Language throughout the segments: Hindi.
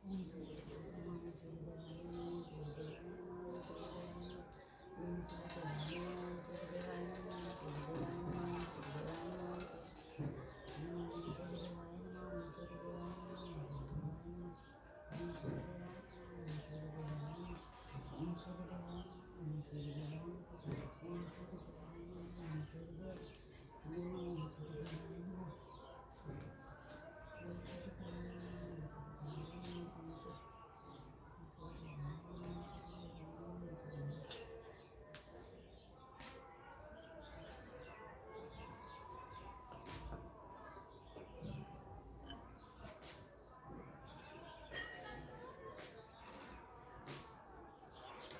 ओम सूर्यदेवाय नमः सूर्यदेवाय नमः सूर्यदेवाय नमः ओम सूर्यदेवाय नमः सूर्यदेवाय नमः सूर्यदेवाय नमः सूर्यदेवाय नमः ओम सूर्यदेवाय नमः ओम सूर्यदेवाय नमः ओम सूर्यदेवाय नमः ओम सूर्यदेवाय नमः ओम सूर्यदेवाय नमः ओम सूर्यदेवाय नमः ओम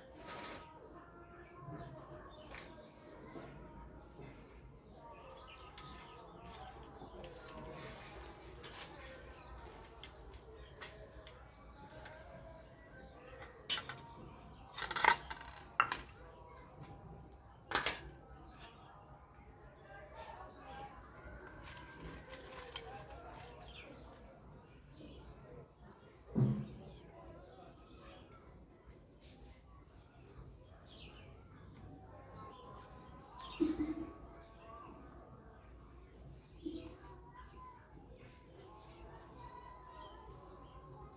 सूर्यदेवाय नमः ओम सूर्यदेवाय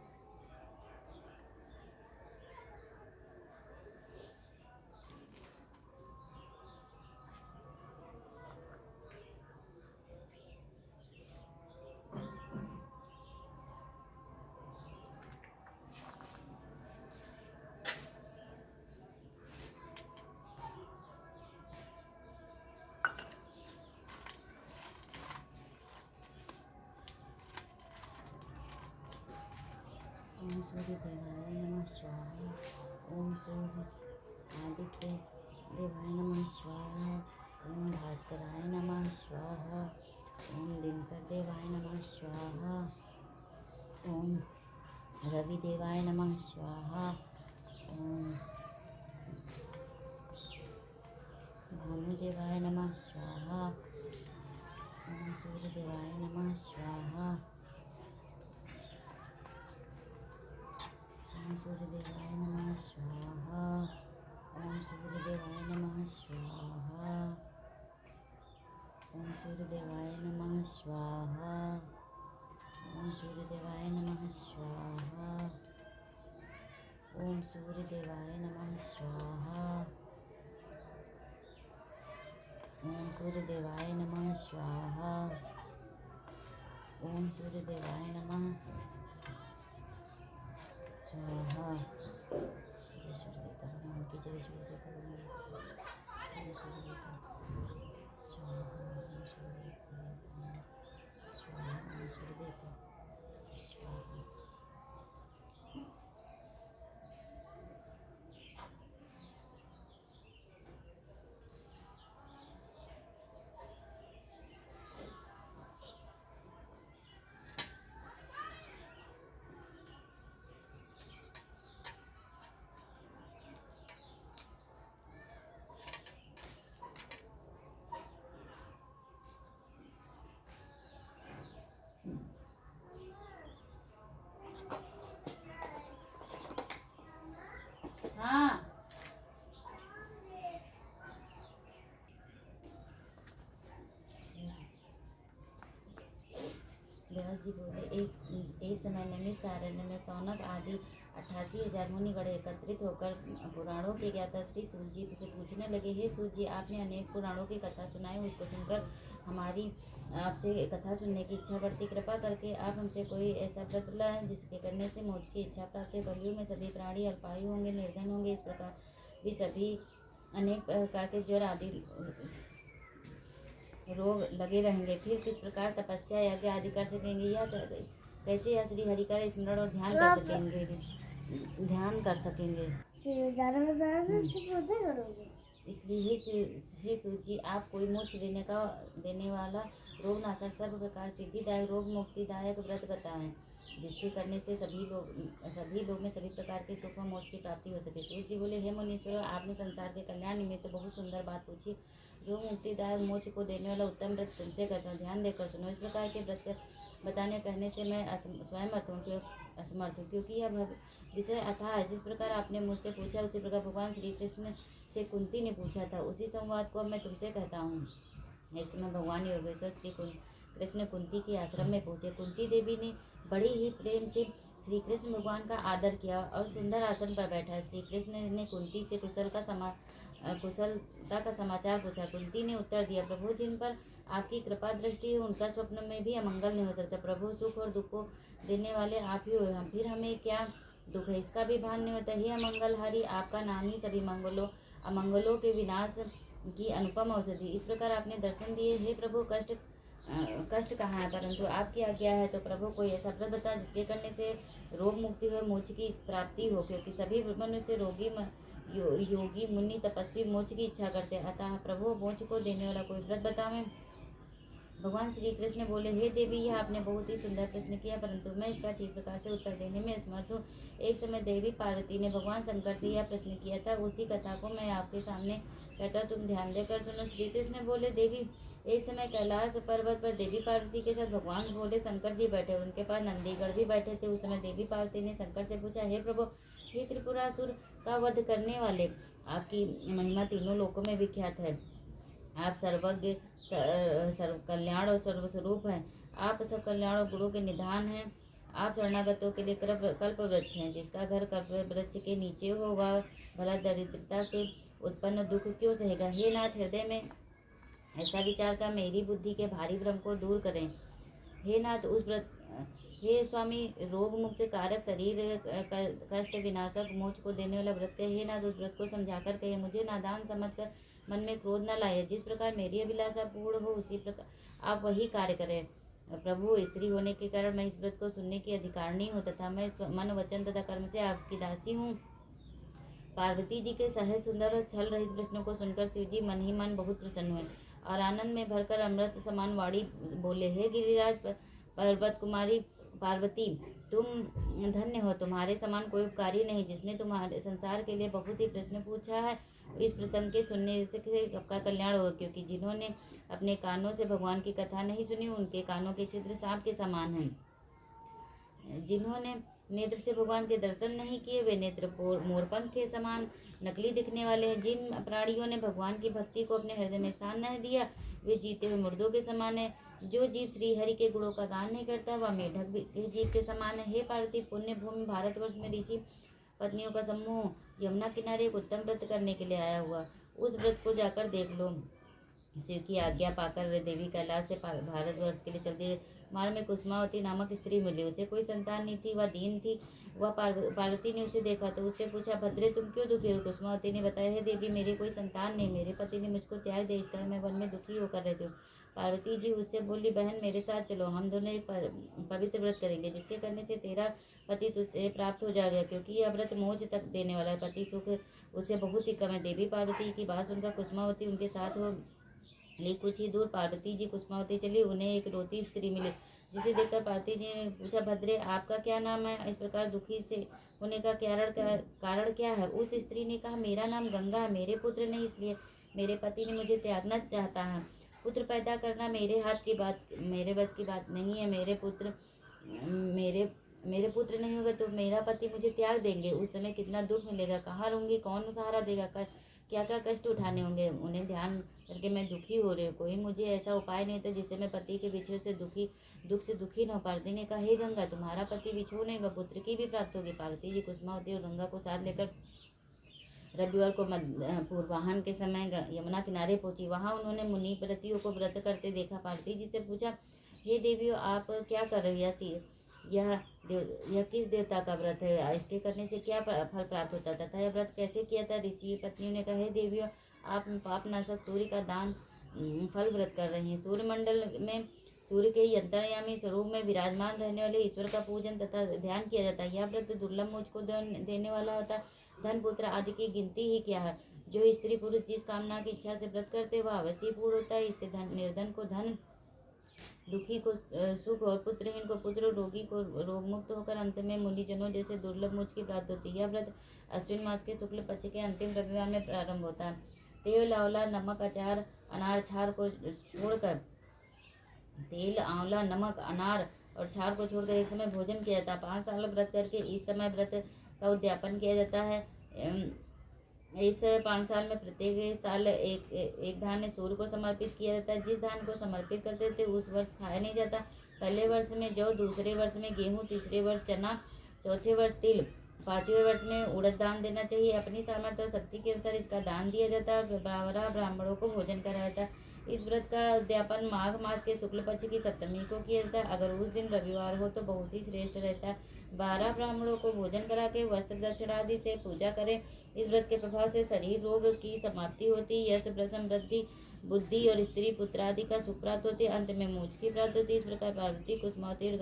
नमः ओम सूर्यदेवाय नमः स्वाहा ओम सूर्य आदित्य देवाय नमः स्वाहा ओम भास्कराय नमः स्वाहा ओम दिनकर देवाय नमः स्वाहा ओम रवि देवाय नमः स्वाहा ओम भानुदेवाय नमः स्वाहा ओम सूर्यदेवाय नमः स्वाहा ओम सूर्यदेवाय नमः स्वाहा ओम सूर्यदेवाय नमः स्वाहा ओम सूर्यदेवाय नमः स्वाहा ओम सूर्यदेवाय नमः स्वाहा ओम सूर्यदेवाय नमः स्वाहा ओम सूर्यदेवाय नमः स्वाहा ओम सूर्यदेवाय नमः स्वाहा जय सूर्य देवता भगवान की जय सूर्य देवता भगवान जय सूर्य देवता स्वाहा ओम सूर्य देवता स्वाहा ओम सूर्य देवता स्वाहा हाँ व्यास जी बोले एक समय निमिष सारण्य में सौनक आदि 88,000 मुनिगण एकत्रित होकर पुराणों के ज्ञाता श्री सूत जी से पूछने लगे, हे सूत जी, आपने अनेक पुराणों की कथा सुनाई, उसको सुनकर हमारी आपसे कथा सुनने की इच्छा बढ़ती। कृपा करके आप हमसे कोई ऐसा व्रत बतलाएं जिसके करने से मोक्ष की इच्छा प्राप्त हो। कलयुग में सभी प्राणी अल्पायु होंगे, निर्धन होंगे, इस प्रकार भी सभी अनेक प्रकार के ज्वर आदि रोग लगे रहेंगे। फिर किस प्रकार तपस्या यज्ञ आदि कर सकेंगे, या कैसे या श्री हरि का स्मरण और ध्यान कर सकेंगे। ज़्यादा से ज़्यादा पूजा करोगे। इसलिए हे सूत जी, आप कोई मोक्ष देने वाला रोग नाशक सर्व प्रकार सिद्धिदायक रोग मुक्तिदायक व्रत बताएं। जिसके करने से सभी लोग में सभी प्रकार के सुख व मोक्ष की प्राप्ति हो सके। सूर्य जी बोले, हे मुनीश्वर, आपने संसार के कल्याण निमित्त बहुत सुंदर बात पूछी। जो मुक्तिदायक मोक्ष को देने वाला उत्तम व्रत तुमसे कहता हूँ, ध्यान देकर सुनो। इस प्रकार के व्रत बताने कहने से मैं स्वयं असमर्थ हूँ, क्योंकि यह विषय अथाह है। जिस प्रकार आपने मुझसे पूछा, उसी प्रकार भगवान श्री कृष्ण से कुंती ने पूछा था। उसी संवाद को अब मैं तुमसे कहता हूँ। एक समय भगवान योगेश्वर श्री कृष्ण कुंती के आश्रम में पहुंचे। कुंती देवी ने बड़ी ही प्रेम से श्री कृष्ण भगवान का आदर किया और सुंदर आसन पर बैठा। श्री कृष्ण ने कुंती से कुशलता का समाचार पूछा। कुंती ने उत्तर दिया, प्रभु, जिन पर आपकी कृपा दृष्टि है, उनका स्वप्न में भी अमंगल नहीं हो सकता। प्रभु, सुख और दुख को देने वाले आप ही हो, फिर हमें क्या दुख है, इसका भी भान नहीं होता। हे अमंगलहारी, आपका नाम ही सभी अमंगलों के विनाश की अनुपम औषधि। इस प्रकार आपने दर्शन दिए। हे प्रभु, कष्ट कहाँ है, परंतु आपकी आज्ञा है तो प्रभु कोई ऐसा व्रत बता जिसके करने से रोग मुक्ति हो, मोक्ष की प्राप्ति हो, क्योंकि सभी मनुष्य योगी मुनि तपस्वी मोक्ष की इच्छा करते हैं। अतः प्रभु, मोक्ष को देने वाला कोई व्रत बतावें। भगवान श्री कृष्ण बोले, हे देवी, यह आपने बहुत ही सुंदर प्रश्न किया, परंतु मैं इसका ठीक प्रकार से उत्तर देने में असमर्थ हूँ। एक समय देवी पार्वती ने भगवान शंकर से यह प्रश्न किया था। उसी कथा को मैं आपके सामने कहता, तुम ध्यान देकर सुनो। श्री कृष्ण बोले, देवी, एक समय कैलाश पर्वत पर देवी पार्वती के साथ भगवान बोले शंकर जी बैठे। उनके पास नंदीगढ़ भी बैठे थे। उस समय देवी पार्वती ने शंकर से पूछा, हे प्रभु, हे त्रिपुरासुर का वध करने वाले, आपकी महिमा तीनों लोकों में विख्यात है। आप सर्वज्ञ, सर्व कल्याण और सर्वस्वरूप हैं। आप सब कल्याण और गुणों के निधान हैं। आप शरणागतों के लिए कल्प वृक्ष हैं। जिसका घर कल्प वृक्ष के नीचे हो, वह भला दरिद्रता से उत्पन्न दुख क्यों सहेगा। हे नाथ, हृदय में ऐसा विचार कर मेरी बुद्धि के भारी भ्रम को दूर करें। हे नाथ, हे स्वामी, रोग मुक्त कारक, शरीर कष्ट विनाशक, मोक्ष को देने वाला व्रत कहे। हे नाथ, उस व्रत को समझाकर कहे। मुझे नादान समझकर मन में क्रोध न लाए। जिस प्रकार मेरी अभिलाषा पूर्ण हो, उसी प्रकार आप वही कार्य करें। प्रभु, स्त्री होने के कारण मैं इस व्रत को सुनने की अधिकारिणी हूँ, तथा मैं मन, वचन तथा कर्म से आपकी दासी हूँ। पार्वती जी के सहज, सुंदर और छल रहित प्रश्नों को सुनकर शिव जी मन ही मन बहुत प्रसन्न हुए और आनंद में भरकर अमृत समान वाणी बोले, हे गिरिराज पर्वत कुमारी पार्वती, तुम धन्य हो। तुम्हारे समान कोई उपकारी नहीं, जिसने तुम्हारे संसार के लिए बहुत ही प्रश्न पूछा है। इस प्रसंग के सुनने से आपका कल्याण होगा, क्योंकि जिन्होंने अपने कानों से भगवान की कथा नहीं सुनी, उनके कानों के छिद्र सांप के समान हैं। जिन्होंने नेत्र से भगवान के दर्शन नहीं किए, वे नेत्र मोरपंख के समान नकली दिखने वाले हैं। जिन प्राणियों ने भगवान की भक्ति को अपने हृदय में स्थान नहीं दिया, वे जीते हुए मुर्दों के समान है। जो जीव श्री हरि के गुणों का गान नहीं करता, वह मेढक जीव के समान है। हे पार्वती, पुण्य भूमि भारतवर्ष में ऋषि पत्नियों का समूह यमुना किनारे एक उत्तम व्रत करने के लिए आया हुआ। उस व्रत को जाकर देख लो। शिव की आज्ञा पाकर देवी कैलाश से भारतवर्ष के लिए चल दी। मार्ग में कुसुमावती नामक स्त्री मिली। उसे कोई संतान नहीं थी, वह दीन थी। वह पार्वती ने उसे देखा तो उससे पूछा, भद्रे, तुम क्यों दुखी हो। कुसुमावती ने बताया, है देवी, मेरी कोई संतान नहीं, मेरे पति ने मुझको त्याग दिया, इस कारण मैं वन में दुखी होकर रहती हूँ। पार्वती जी उससे बोली, बहन, मेरे साथ चलो, हम दोनों एक पवित्र व्रत करेंगे, जिसके करने से तेरा पति तुझसे प्राप्त हो जाएगा, क्योंकि यह व्रत मोक्ष तक देने वाला है। पति सुख उससे बहुत ही कम है। देवी पार्वती की बात सुनकर कुसुमावती उनके साथ हो ली। कुछ ही दूर पार्वती जी कुसुमावती चली। उन्हें एक रोती स्त्री मिली, जिसे देखकर पार्वती जी ने पूछा, भद्रे, आपका क्या नाम है। इस प्रकार दुखी से होने का कारण क्या है। उस स्त्री ने कहा, मेरा नाम गंगा है, मेरे पुत्र नहीं, इसलिए मेरे पति ने मुझे त्यागना चाहता है। पुत्र पैदा करना मेरे हाथ की बात, मेरे बस की बात नहीं है। मेरे पुत्र नहीं होगा तो मेरा पति मुझे त्याग देंगे। उस समय कितना दुख मिलेगा, कहाँ रहूंगी, कौन सहारा देगा, क्या क्या कष्ट उठाने होंगे। उन्हें ध्यान करके मैं दुखी हो रही हूँ। कोई मुझे ऐसा उपाय नहीं था जिससे मैं पति के विछोह से दुख से दुखी न हो। पार्वती ने कहा, हे गंगा, तुम्हारा पति विछोह नहीं होगा, पुत्र की भी प्राप्त होगी। पार्वती जी कुसुमावती और गंगा को साथ लेकर रविवार को पूर्वाहन के समय यमुना किनारे पहुंची। वहां उन्होंने मुनि व्रतियों को व्रत करते देखा। पार्वती जी से पूछा, हे देवियों, आप क्या कर रही है। यह किस देवता का व्रत है, इसके करने से क्या फल प्राप्त होता था तथा यह व्रत कैसे किया था। ऋषि पत्नियों ने कहा, हे देवियों, आप पापनाशक सूर्य का दान फल व्रत कर रही हैं। सूर्य मंडल में सूर्य के अंतर्यामी स्वरूप में विराजमान रहने वाले ईश्वर का पूजन तथा ध्यान किया जाता है। यह व्रत दुर्लभ मोक्ष को देने वाला होता है। धन पुत्र आदि की गिनती ही क्या है। जो स्त्री पुरुष जिस कामना की इच्छा से व्रत करते वह अवश्य पूर्ण होता है। इससे निर्धन को धन दुखी को सुख और पुत्रहीन को पुत्र, रोगी को रोग मुक्त होकर अंत में मुनिजनों जैसे दुर्लभ मुझ की प्राप्त होती है। यह व्रत अश्विन मास के शुक्ल पक्ष के अंतिम रविवार में प्रारंभ होता है। तेल, आंवला, नमक, अचार, अनार, छार को छोड़कर तेल, आंवला, नमक, अनार और छार को छोड़कर एक समय भोजन किया जाता है। 5 साल व्रत करके इस समय व्रत का उद्यापन किया जाता है। इस 5 साल में प्रत्येक साल एक धान्य सूर्य को समर्पित किया जाता है। जिस धान को समर्पित करते थे उस वर्ष खाया नहीं जाता। पहले वर्ष में जौ, दूसरे वर्ष में गेहूँ, तीसरे वर्ष चना, चौथे वर्ष तिल, 5वें वर्ष में उड़द दान देना चाहिए। अपनी सामर्थ्य और शक्ति के अनुसार इसका दान दिया जाता है। 12 ब्राह्मणों को भोजन कराया जाता है। इस व्रत का उद्यापन माघ मास के शुक्ल पक्ष की सप्तमी को किया जाता है। अगर उस दिन रविवार हो तो बहुत ही श्रेष्ठ रहता है। 12 ब्राह्मणों को भोजन करा के वस्त्र दक्षिणा आदि से पूजा करें। इस व्रत के प्रभाव से शरीर रोग की समाप्ति होती है। यश, समृद्धि, बुद्धि और स्त्री पुत्र आदि का सुख प्राप्त होती है। अंत में मोक्ष की प्राप्त होती है। इस प्रकार पार्वती, कुसुमावती और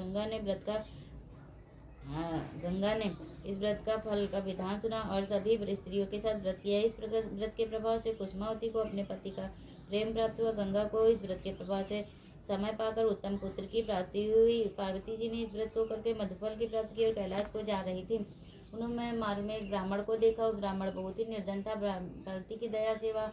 गंगा ने इस व्रत का फल का विधान सुना और सभी स्त्रियों के साथ व्रत किया। इस प्रकार व्रत के प्रभाव से कुसुमावती को अपने पति का प्रेम प्राप्त हुआ। गंगा को इस व्रत के प्रभाव से समय पाकर उत्तम पुत्र की प्राप्ति हुई। पार्वती जी ने इस व्रत को करके मधुफल की प्राप्ति की और कैलाश को जा रही थी। उन्होंने मार्ग में एक ब्राह्मण को देखा। उस ब्राह्मण बहुत ही निर्धन था। पार्वती की दया से वह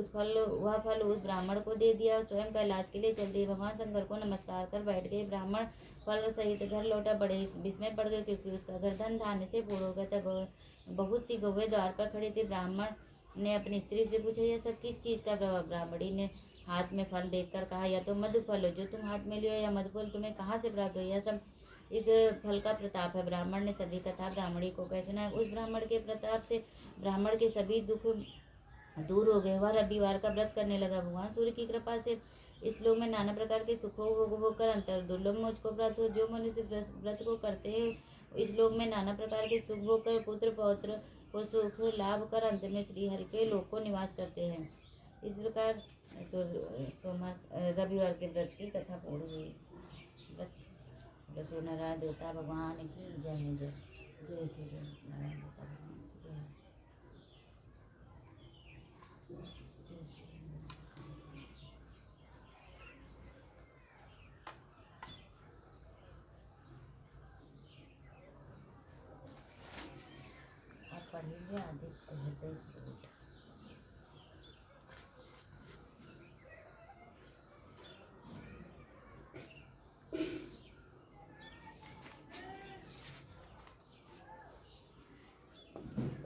फल उस ब्राह्मण को दे दिया। स्वयं कैलाश के लिए चल दिए। भगवान शंकर को नमस्कार कर बैठ गए। ब्राह्मण फल सहित घर लौटा। बड़े विस्मय पड़ गए क्योंकि उसका घर धन धान्य से पूर्ण हो गया था। बहुत सी गौवें द्वार पर खड़ी थी। ब्राह्मण ने अपनी स्त्री से पूछा, यह सब किस चीज का प्रभाव? ब्राह्मणी ने हाथ में फल देखकर कहा, यह तो मधुफल है जो तुम हाथ में लियो। यह मधुफल तुम्हें कहाँ से प्राप्त हो? यह सब इस फल का प्रताप है। ब्राह्मण ने सभी कथा ब्राह्मणी को कह सुनाया। उस ब्राह्मण के प्रताप से ब्राह्मण के सभी दुख दूर हो गए। वह रविवार का व्रत करने लगा। भगवान सूर्य की कृपा से इस लोक में नाना प्रकार के सुखों भोग कर अंतर दुर्लभ मोक्ष को प्राप्त हो। जो मनुष्य व्रत को करते हैं इस लोक में नाना प्रकार के सुख भोग कर पुत्र पौत्र को सुख लाभ कर अंत में श्री हरि के लोक को निवास करते हैं। इस प्रकार रविवार के व्रत की कथा पूर्ण हुई। व्रत नारायण देवता भगवान की जय जय जय श्री नारायण देवता भगवान की जय। आप पढ़ेंगे आदित्य हृदय स्रोत।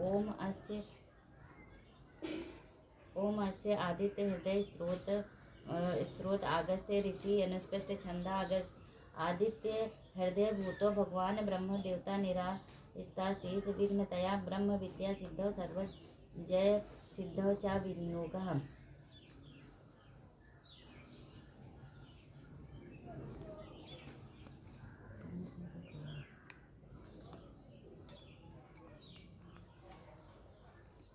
ओम अस्य आदित्य हृदय स्त्रोत आगस्त्य ऋषि अनुस्पष्ट छंदा आदित्य हृदय भूतो भगवान ब्रह्म देवता निरास्ता शेष विघ्नतया ब्रह्म विद्या सिद्धौ सर्व जय सिद्धौ च विनियोगः।